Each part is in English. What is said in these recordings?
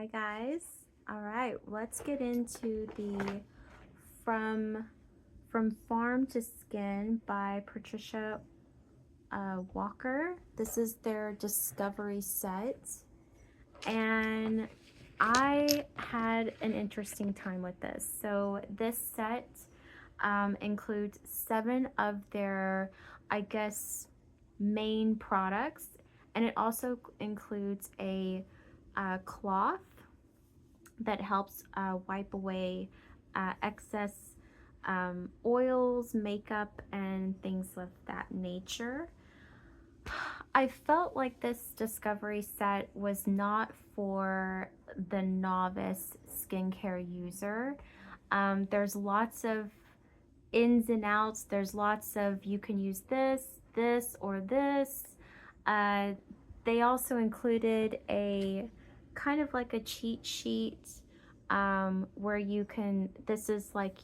Hi guys. All right, let's get into the from from Farm to Skin by Patricia Walker. This is their discovery set, and I had an interesting time with this. So this set includes 7 of their, I guess, main products, and it also includes a cloth that helps wipe away excess oils, makeup, and things of that nature. I felt like this discovery set was not for the novice skincare user. There's lots of ins and outs. There's lots of you can use this, this, or this. Uh, they also included a kind of like a cheat sheet where you can, this is like,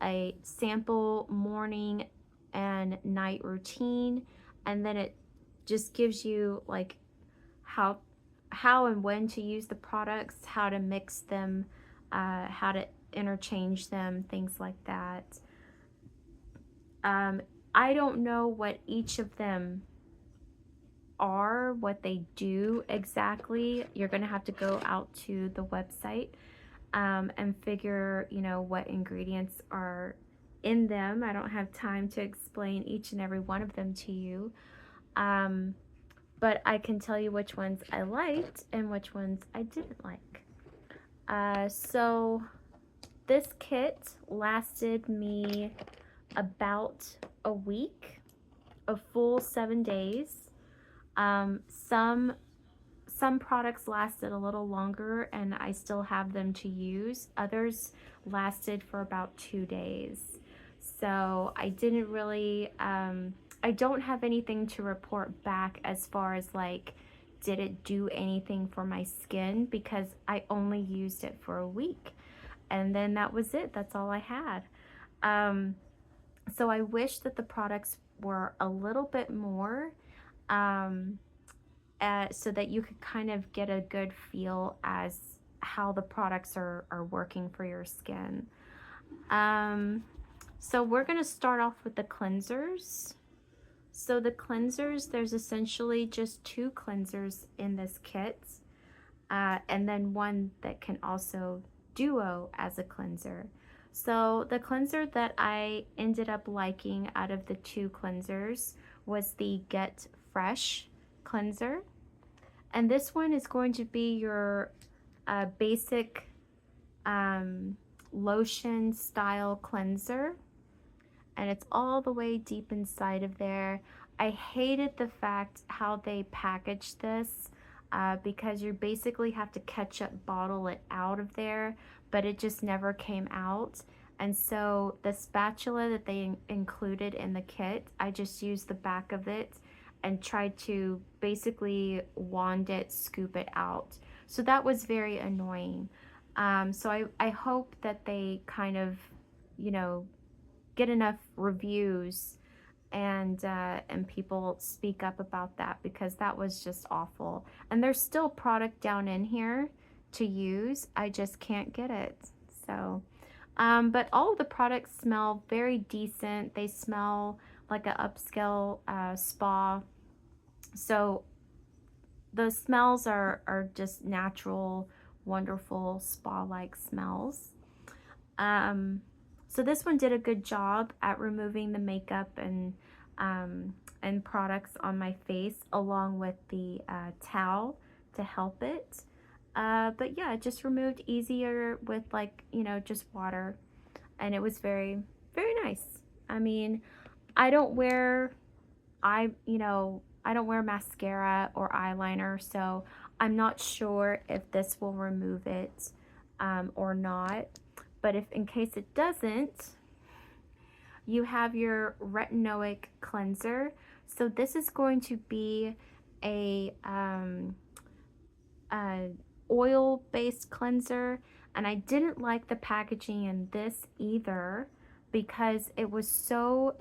a sample morning and night routine, and then it just gives you like how and when to use the products, how to mix them, how to interchange them, things like that. Um, I don't know what each of them are, what they do exactly. You're going to have to go out to the website and figure, what ingredients are in them. I don't have time to explain each and every one of them to you. But I can tell you which ones I liked and which ones I didn't like. So this kit lasted me about a week, a full 7 days. Some products lasted a little longer and I still have them to use. Others lasted for about 2 days. So I didn't really, I don't have anything to report back as far as like, did it do anything for my skin? Because I only used it for a week. And then that was it. That's all I had. So I wish that the products were a little bit more, so that you could kind of get a good feel as how the products are working for your skin. So we're going to start off with the cleansers. So the cleansers, there's essentially just 2 cleansers in this kit, and then one that can also duo as a cleanser. So the cleanser that I ended up liking out of the 2 cleansers was the Get Fresh cleanser. And this one is going to be your basic lotion style cleanser. And it's all the way deep inside of there. I hated the fact how they packaged this because you basically have to ketchup bottle it out of there, but it just never came out. And so the spatula that they included in the kit, I just used the back of it and tried to basically wand it, scoop it out. So that was very annoying. So I hope that they kind of, get enough reviews and people speak up about that, because that was just awful. And there's still product down in here to use. I just can't get it. So, but all of the products smell very decent. They smell like an upscale spa. So the smells are just natural, wonderful spa-like smells. So this one did a good job at removing the makeup and products on my face, along with the towel to help it. But yeah, it just removed easier with just water, and it was very, very nice. I mean, I don't wear I don't wear mascara or eyeliner, so I'm not sure if this will remove it or not. But if in case it doesn't, you have your retinoic cleanser. So this is going to be a oil-based cleanser, and I didn't like the packaging in this either, because it was so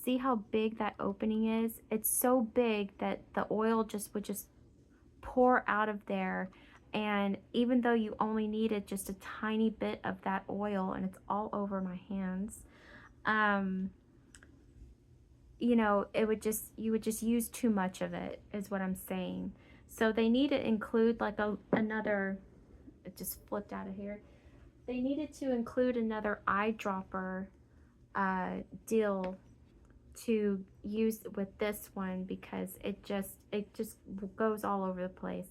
see how big that opening is? It's so big that the oil just would just pour out of there, And even though you only needed just a tiny bit of that oil, and it's all over my hands, um, you know, you would just use too much of it, is what I'm saying. So they need to include like another, it just flipped out of here. They needed to include another eyedropper deal to use with this one, because it just goes all over the place.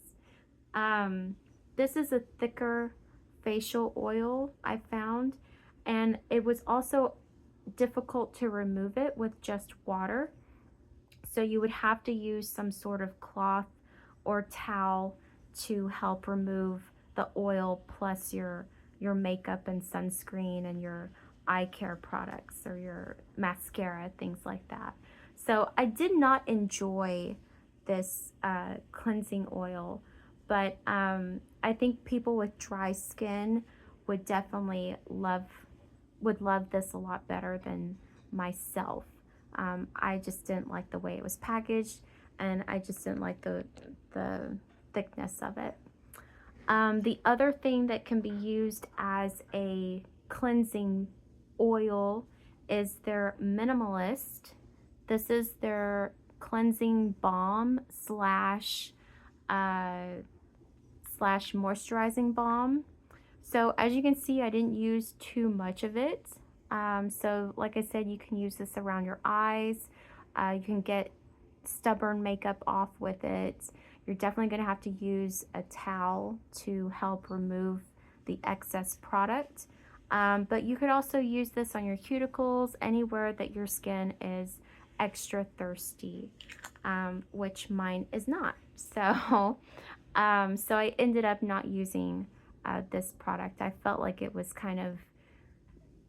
Um, this is a thicker facial oil I found, and it was also difficult to remove it with just water. So you would have to use some sort of cloth or towel to help remove the oil, plus your makeup and sunscreen and your eye care products or your mascara, things like that. So I did not enjoy this cleansing oil, but I think people with dry skin would definitely love this a lot better than myself. I just didn't like the way it was packaged, and I just didn't like the thickness of it. The other thing that can be used as a cleansing oil is their Minimalist. This is their cleansing balm slash moisturizing balm. So as you can see, I didn't use too much of it. So like I said, you can use this around your eyes. You can get stubborn makeup off with it. You're definitely going to have to use a towel to help remove the excess product. But you could also use this on your cuticles, anywhere that your skin is extra thirsty, which mine is not. So, so I ended up not using this product. I felt like it was kind of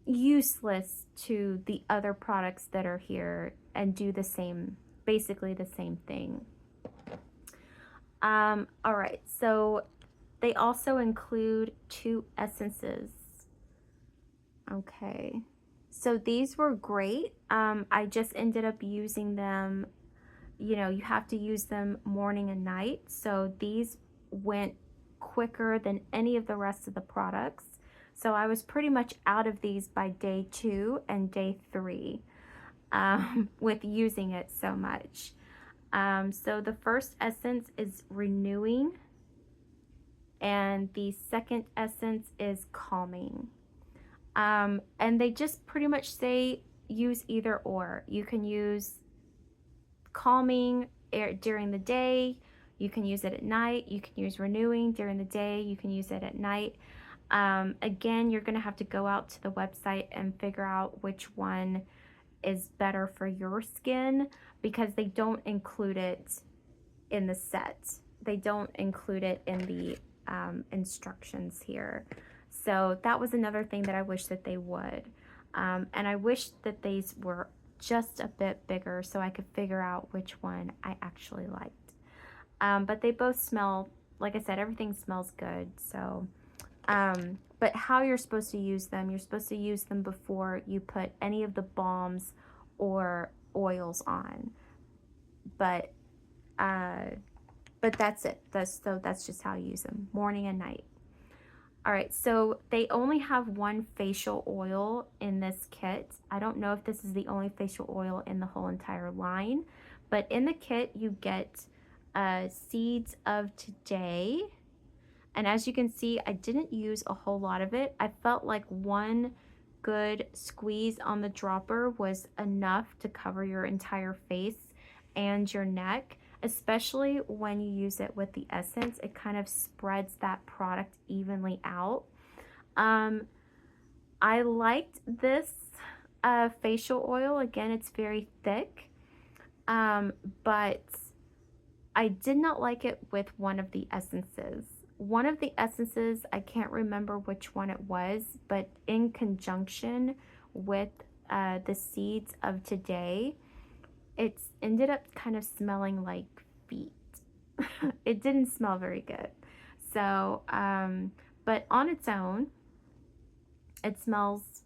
useless to the other products that are here and do the same, basically the same thing. All right, so they also include 2 essences. Okay, so these were great. I just ended up using them. You know, you have to use them morning and night. So these went quicker than any of the rest of the products. So I was pretty much out of these by day 2 and day 3 with using it so much. So the first essence is renewing, and the second essence is calming. And they just pretty much say use either or. You can use calming during the day, you can use it at night. You can use renewing during the day, you can use it at night. Again, you're going to have to go out to the website and figure out which one is better for your skin, because they don't include it in the set. They don't include it in the instructions here. So that was another thing that I wish that they would. And I wish that these were just a bit bigger so I could figure out which one I actually liked. But they both smell, like I said, everything smells good. So, but how you're supposed to use them, you're supposed to use them before you put any of the balms or oils on. But that's it. That's just how you use them, morning and night. All right, so they only have 1 facial oil in this kit. I don't know if this is the only facial oil in the whole entire line, but in the kit you get Seeds of Today. And as you can see, I didn't use a whole lot of it. I felt like 1 good squeeze on the dropper was enough to cover your entire face and your neck. Especially when you use it with the essence, it kind of spreads that product evenly out. I liked this facial oil. Again, it's very thick, but I did not like it with one of the essences. One of the essences, I can't remember which one it was, but in conjunction with the Seeds of Today, it's ended up kind of smelling like feet. It didn't smell very good. So, but on its own, it smells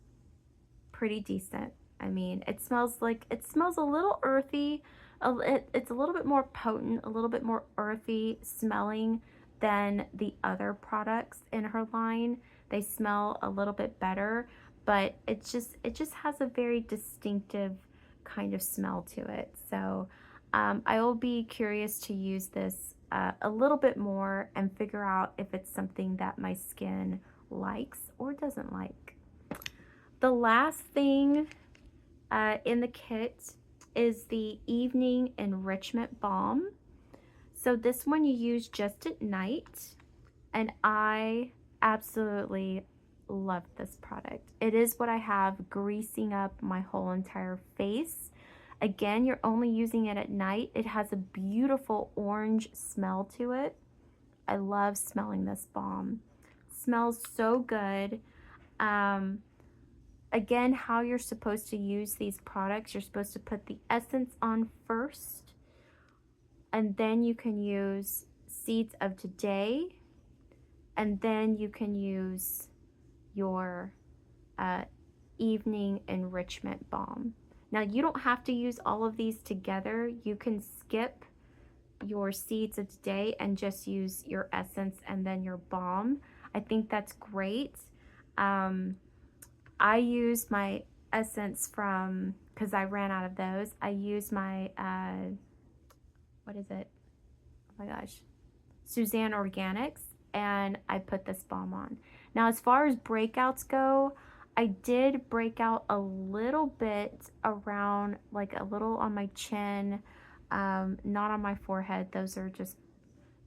pretty decent. I mean, it smells a little earthy. It's a little bit more potent, a little bit more earthy smelling than the other products in her line. They smell a little bit better, but it just has a very distinctive kind of smell to it. So I will be curious to use this a little bit more and figure out if it's something that my skin likes or doesn't like. The last thing in the kit is the Evening Enrichment Balm. So this one you use just at night, and I absolutely love this product. It is what I have greasing up my whole entire face. Again, you're only using it at night. It has a beautiful orange smell to it. I love smelling this balm. It smells so good. Again, how you're supposed to use these products, you're supposed to put the essence on first, and then you can use Seeds of Today, and then you can use your Evening Enrichment Balm. Now, you don't have to use all of these together. You can skip your Seeds of Today and just use your essence and then your balm. I think that's great. I use my essence from, because I ran out of those, I use my, what is it? Oh my gosh. Suzanne Organics, and I put this balm on. Now, as far as breakouts go, I did break out a little bit around, like a little on my chin, not on my forehead. Those are just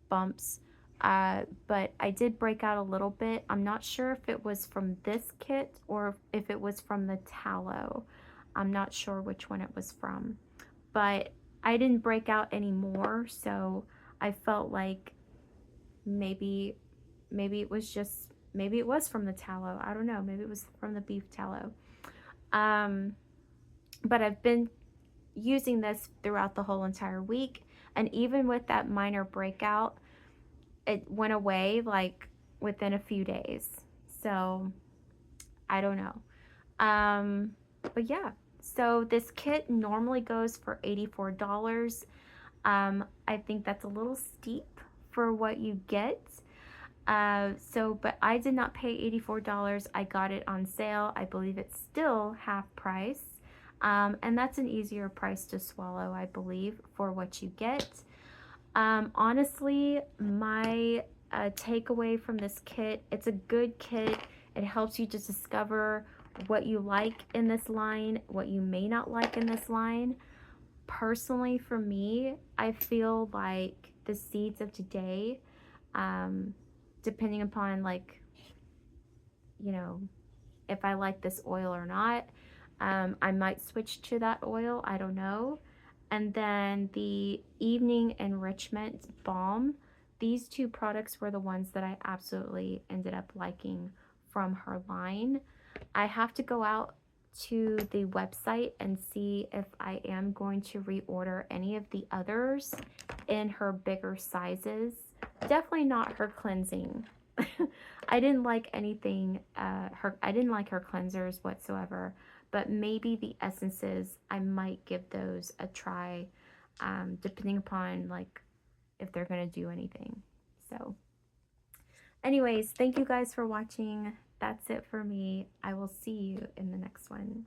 bumps. But I did break out a little bit. I'm not sure if it was from this kit or if it was from the tallow. I'm not sure which one it was from. But I didn't break out anymore, so I felt like maybe it was just, maybe it was from the tallow. I don't know. Maybe it was from the beef tallow. But I've been using this throughout the whole entire week. And even with that minor breakout, it went away like within a few days. So I don't know. But yeah, so this kit normally goes for $84. I think that's a little steep for what you get. But I did not pay $84. I got it on sale. I believe it's still half price. And that's an easier price to swallow, I believe, for what you get. Honestly, my takeaway from this kit, it's a good kit. It helps you to discover what you like in this line, what you may not like in this line. Personally, for me, I feel like the Seeds of Today, depending upon, like, you know, if I like this oil or not, I might switch to that oil. I don't know. And then the Evening Enrichment Balm. These two products were the ones that I absolutely ended up liking from her line. I have to go out to the website and see if I am going to reorder any of the others in her bigger sizes. Definitely not her cleansing. I didn't like anything, I didn't like her cleansers whatsoever, but maybe the essences, I might give those a try, depending upon like if they're gonna do anything. So anyways, thank you guys for watching. That's it for me. I will see you in the next one.